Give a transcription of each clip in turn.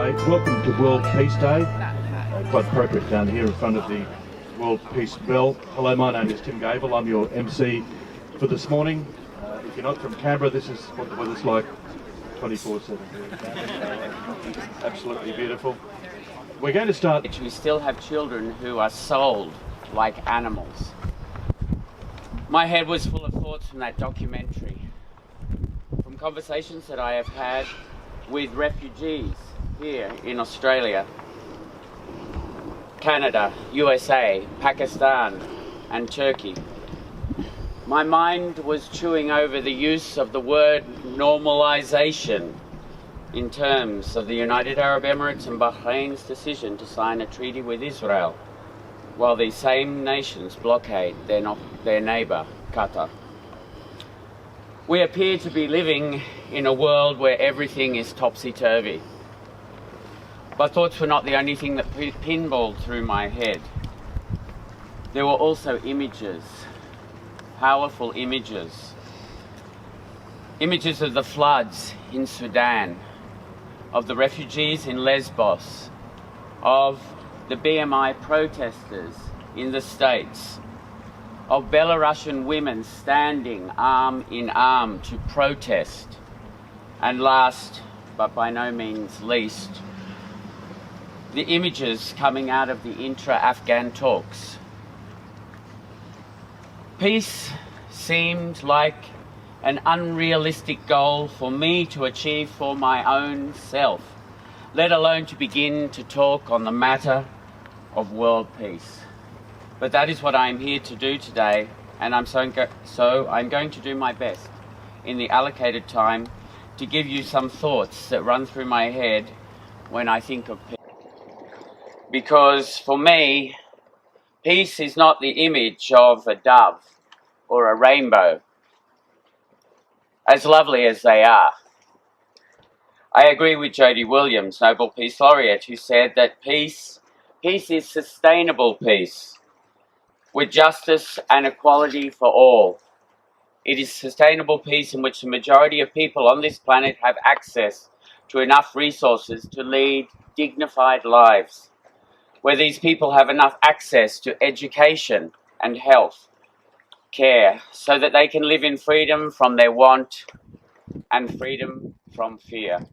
Day. Welcome to World Peace Day. Quite appropriate down here in front of the World Peace Bell. Hello, my name is Tim Gable. I'm your MC for this morning. If you're not from Canberra, this is what the weather's like 24/7. Absolutely beautiful. We're going to start. We still have children who are sold like animals. My head was full of thoughts from that documentary, from conversations that I have had with refugees here in Australia, Canada, USA, Pakistan, and Turkey. My mind was chewing over the use of the word normalization in terms of the United Arab Emirates and Bahrain's decision to sign a treaty with Israel, while these same nations blockade their neighbour, Qatar. We appear to be living in a world where everything is topsy-turvy. But thoughts were not the only thing that pinballed through my head. There were also images, powerful images. Images of the floods in Sudan, of the refugees in Lesbos, of the BMI protesters in the States, of Belarusian women standing arm in arm to protest, and last, but by no means least, the images coming out of the intra-Afghan talks. Peace seemed like an unrealistic goal for me to achieve for my own self, let alone to begin to talk on the matter of world peace. But that is what I'm here to do today, and so I'm going to do my best in the allocated time to give you some thoughts that run through my head when I think of peace. Because for me, peace is not the image of a dove or a rainbow, as lovely as they are. I agree with Jodie Williams, Nobel Peace Laureate, who said that peace is sustainable peace, with justice and equality for all. It is sustainable peace in which the majority of people on this planet have access to enough resources to lead dignified lives, where these people have enough access to education and health care so that they can live in freedom from their want and freedom from fear.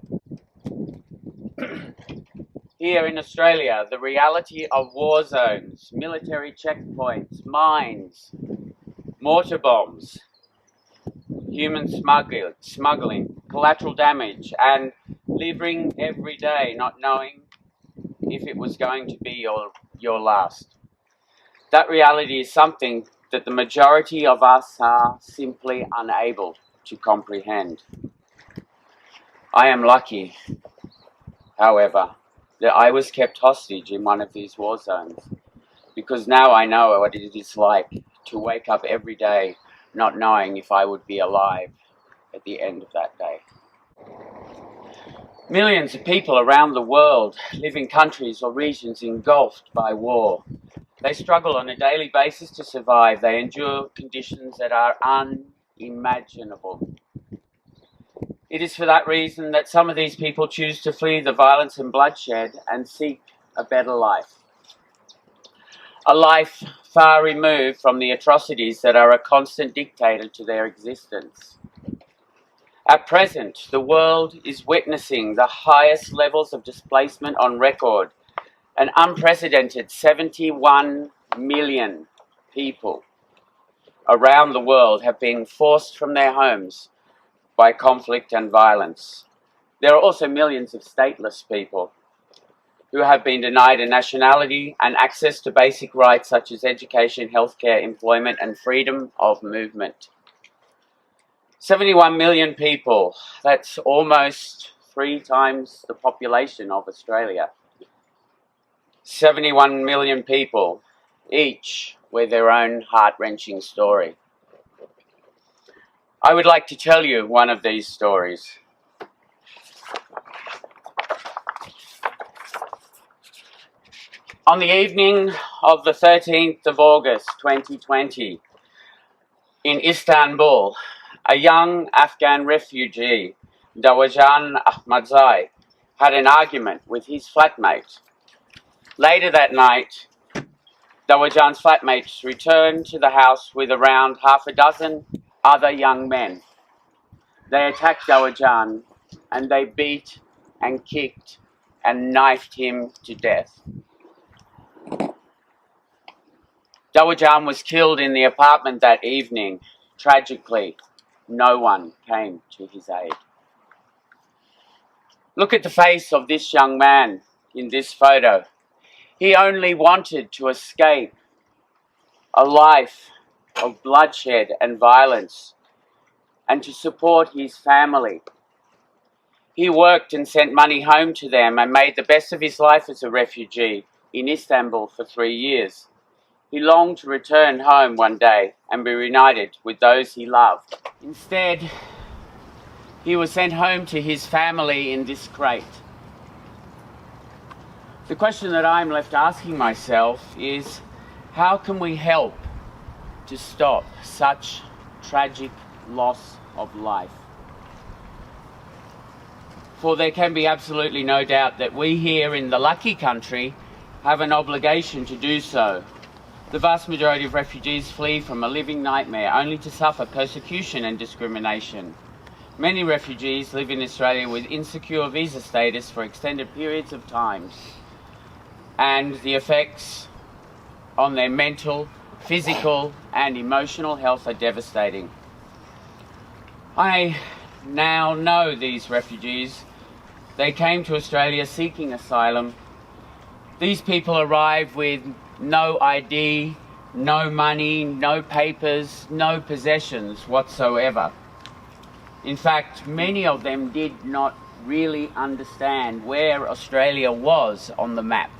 Here in Australia, the reality of war zones, military checkpoints, mines, mortar bombs, human smuggling, collateral damage, and living every day not knowing if it was going to be your last. That reality is something that the majority of us are simply unable to comprehend. I am lucky, however, that I was kept hostage in one of these war zones, because now I know what it is like to wake up every day not knowing if I would be alive at the end of that day. Millions of people around the world live in countries or regions engulfed by war. They struggle on a daily basis to survive. They endure conditions that are unimaginable. It is for that reason that some of these people choose to flee the violence and bloodshed and seek a better life. A life far removed from the atrocities that are a constant dictator to their existence. At present, the world is witnessing the highest levels of displacement on record. An unprecedented 71 million people around the world have been forced from their homes by conflict and violence. There are also millions of stateless people who have been denied a nationality and access to basic rights such as education, healthcare, employment, and freedom of movement. 71 million people, that's almost 3 times the population of Australia. 71 million people, each with their own heart-wrenching story. I would like to tell you one of these stories. On the evening of the 13th of August 2020, in Istanbul, a young Afghan refugee, Dawajan Ahmadzai, had an argument with his flatmate. Later that night, Dawajan's flatmates returned to the house with around half a dozen other young men. They attacked Dawajan and they beat and kicked and knifed him to death. Dawajan was killed in the apartment that evening. Tragically, no one came to his aid. Look at the face of this young man in this photo. He only wanted to escape a life of bloodshed and violence and to support his family. He worked and sent money home to them and made the best of his life as a refugee in Istanbul for 3 years. He longed to return home one day and be reunited with those he loved. Instead, he was sent home to his family in this crate. The question that I'm left asking myself is, how can we help to stop such tragic loss of life? For there can be absolutely no doubt that we here in the lucky country have an obligation to do so. The vast majority of refugees flee from a living nightmare only to suffer persecution and discrimination. Many refugees live in Australia with insecure visa status for extended periods of time, and the effects on their mental, physical and emotional health are devastating. I now know these refugees. They came to Australia seeking asylum. These people arrived with no ID, no money, no papers, no possessions whatsoever. In fact, many of them did not really understand where Australia was on the map.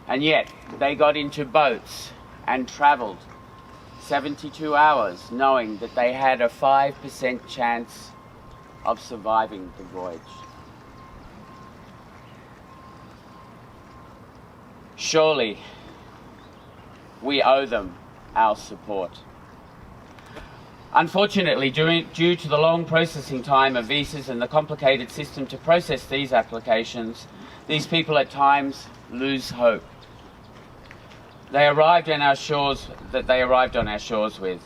And yet, they got into boats and travelled 72 hours knowing that they had a 5% chance of surviving the voyage. Surely, we owe them our support. Unfortunately, due to the long processing time of visas and the complicated system to process these applications, these people at times lose hope. They arrived on our shores with.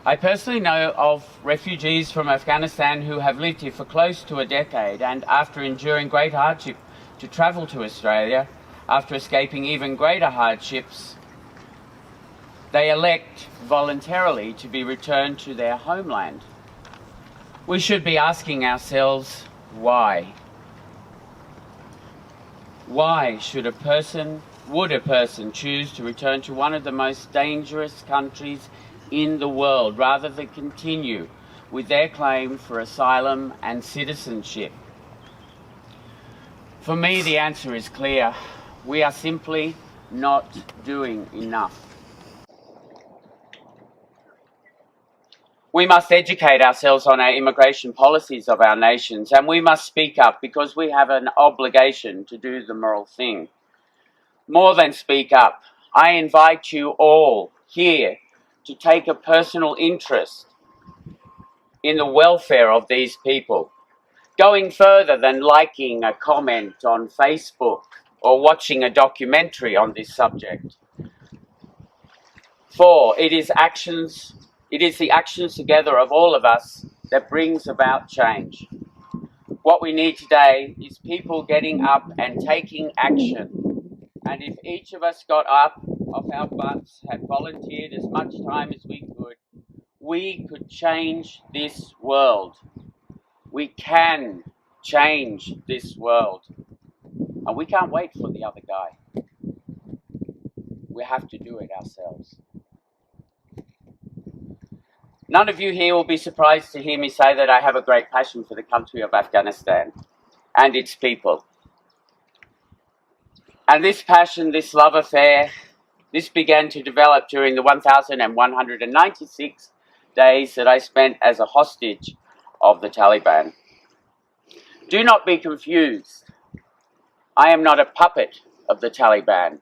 I personally know of refugees from Afghanistan who have lived here for close to a decade, and after enduring great hardship to travel to Australia, after escaping even greater hardships, they elect voluntarily to be returned to their homeland. We should be asking ourselves, why? Why would a person choose to return to one of the most dangerous countries in the world rather than continue with their claim for asylum and citizenship? For me, the answer is clear. We are simply not doing enough. We must educate ourselves on our immigration policies of our nations, and we must speak up because we have an obligation to do the moral thing. More than speak up, I invite you all here to take a personal interest in the welfare of these people, going further than liking a comment on Facebook or watching a documentary on this subject. For it is the actions together of all of us that brings about change. What we need today is people getting up and taking action. And if each of us got up off our butts, had volunteered as much time as we could change this world. We can change this world. And we can't wait for the other guy. We have to do it ourselves. None of you here will be surprised to hear me say that I have a great passion for the country of Afghanistan and its people. And this passion, this love affair, this began to develop during the 1,196 days that I spent as a hostage of the Taliban. Do not be confused. I am not a puppet of the Taliban,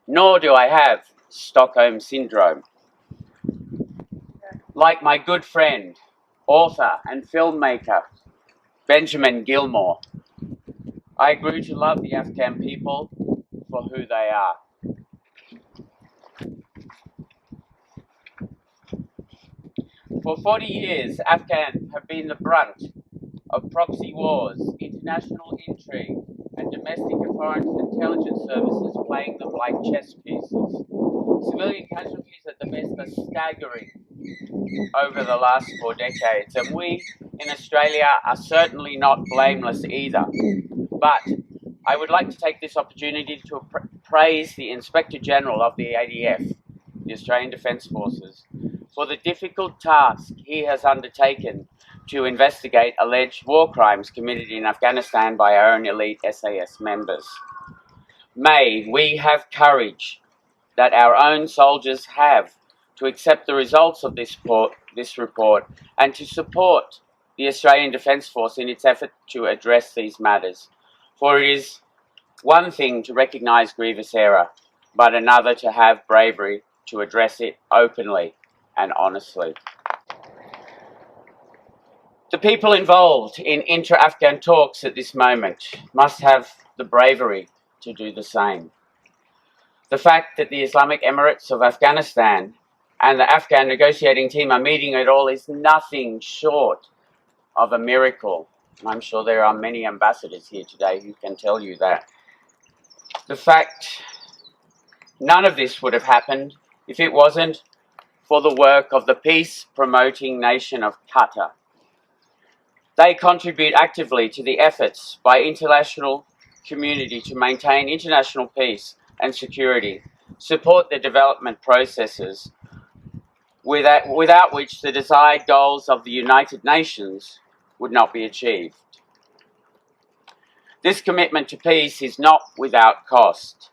nor do I have Stockholm Syndrome. Like my good friend, author and filmmaker, Benjamin Gilmore, I grew to love the Afghan people for who they are. For 40 years, Afghans have been the brunt of proxy wars, international intrigue, and domestic and foreign intelligence services playing them like chess pieces. Civilian casualties at the best are staggering over the last 4 decades, and we in Australia are certainly not blameless either. But I would like to take this opportunity to praise the Inspector General of the ADF, the Australian Defence Forces, for the difficult task he has undertaken to investigate alleged war crimes committed in Afghanistan by our own elite SAS members. May we have courage that our own soldiers have to accept the results of this report and to support the Australian Defence Force in its effort to address these matters. For it is one thing to recognise grievous error, but another to have bravery to address it openly and honestly. The people involved in intra-Afghan talks at this moment must have the bravery to do the same. The fact that the Islamic Emirates of Afghanistan and the Afghan negotiating team are meeting at all is nothing short of a miracle. I'm sure there are many ambassadors here today who can tell you that. The fact none of this would have happened if it wasn't for the work of the peace-promoting nation of Qatar. They contribute actively to the efforts by international community to maintain international peace and security, support the development processes without which the desired goals of the United Nations would not be achieved. This commitment to peace is not without cost.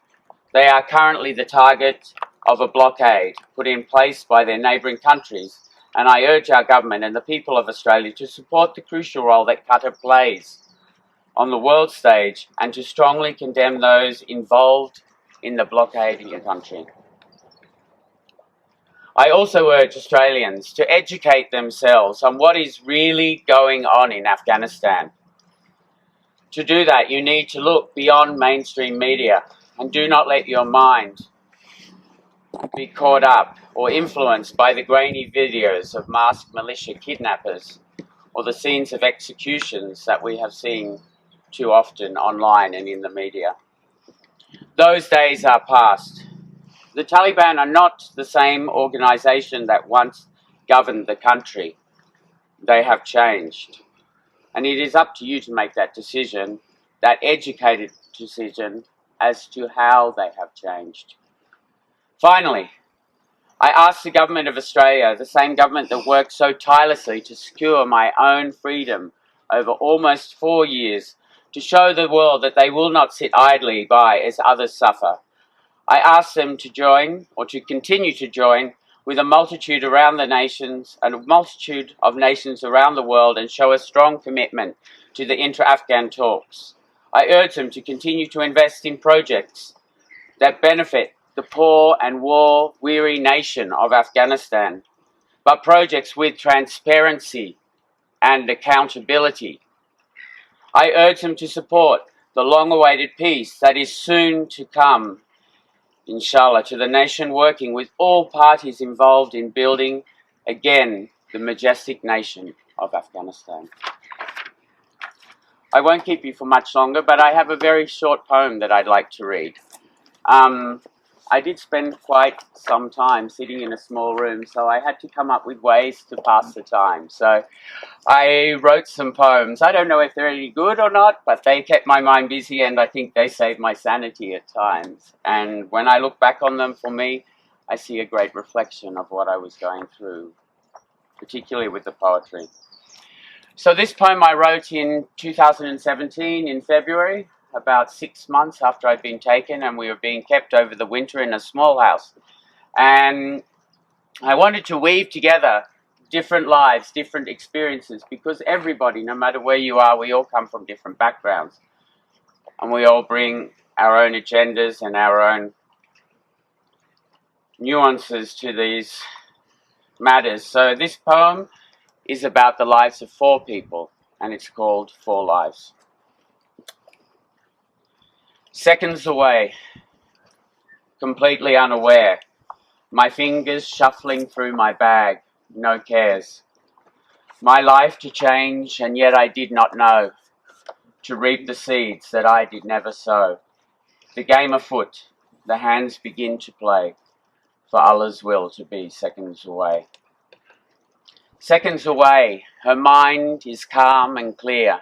They are currently the target of a blockade put in place by their neighbouring countries, and I urge our government and the people of Australia to support the crucial role that Qatar plays on the world stage and to strongly condemn those involved in the blockade in the country. I also urge Australians to educate themselves on what is really going on in Afghanistan. To do that, you need to look beyond mainstream media and do not let your mind be caught up or influenced by the grainy videos of masked militia kidnappers or the scenes of executions that we have seen too often online and in the media. Those days are past. The Taliban are not the same organisation that once governed the country. They have changed. And it is up to you to make that decision, that educated decision as to how they have changed. Finally, I ask the Government of Australia, the same government that worked so tirelessly to secure my own freedom over almost 4 years, to show the world that they will not sit idly by as others suffer. I ask them to join, or to continue to join, with a multitude around the nations and a multitude of nations around the world and show a strong commitment to the intra-Afghan talks. I urge them to continue to invest in projects that benefit the poor and war-weary nation of Afghanistan, but projects with transparency and accountability. I urge them to support the long-awaited peace that is soon to come, inshallah, to the nation working with all parties involved in building, again, the majestic nation of Afghanistan. I won't keep you for much longer, but I have a very short poem that I'd like to read. I did spend quite some time sitting in a small room, so I had to come up with ways to pass the time. So I wrote some poems. I don't know if they're any good or not, but they kept my mind busy, and I think they saved my sanity at times. And when I look back on them, for me, I see a great reflection of what I was going through, particularly with the poetry. So this poem I wrote in 2017 in February, about 6 months after I'd been taken, and we were being kept over the winter in a small house. And I wanted to weave together different lives, different experiences, because everybody, no matter where you are, we all come from different backgrounds. And we all bring our own agendas and our own nuances to these matters. So this poem is about the lives of 4 people, and it's called 4 Lives. Seconds away, completely unaware, my fingers shuffling through my bag, no cares. My life to change, and yet I did not know, to reap the seeds that I did never sow. The game afoot, the hands begin to play, for Allah's will to be seconds away. Seconds away, her mind is calm and clear.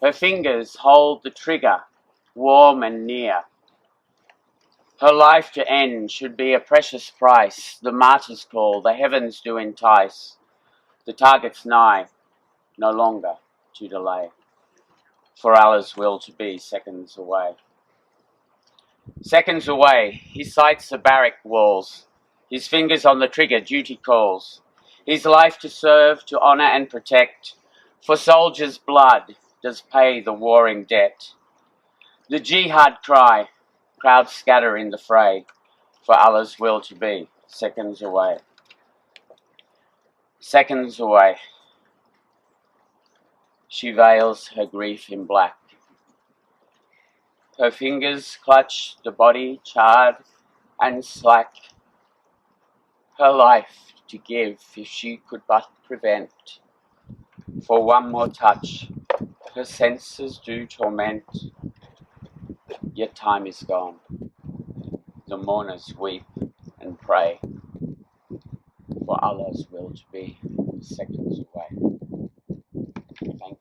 Her fingers hold the trigger, warm and near. Her life to end should be a precious price. The martyr's call, the heavens do entice. The target's nigh, no longer to delay, for Allah's will to be seconds away. Seconds away, he sights the barrack walls. His fingers on the trigger, duty calls. His life to serve, to honour and protect. For soldiers' blood does pay the warring debt. The jihad cry, crowds scatter in the fray, for Allah's will to be seconds away. Seconds away. She veils her grief in black. Her fingers clutch the body charred and slack. Her life to give if she could but prevent. For one more touch, her senses do torment. Yet time is gone. The mourners weep and pray for Allah's will to be seconds away. Thank you.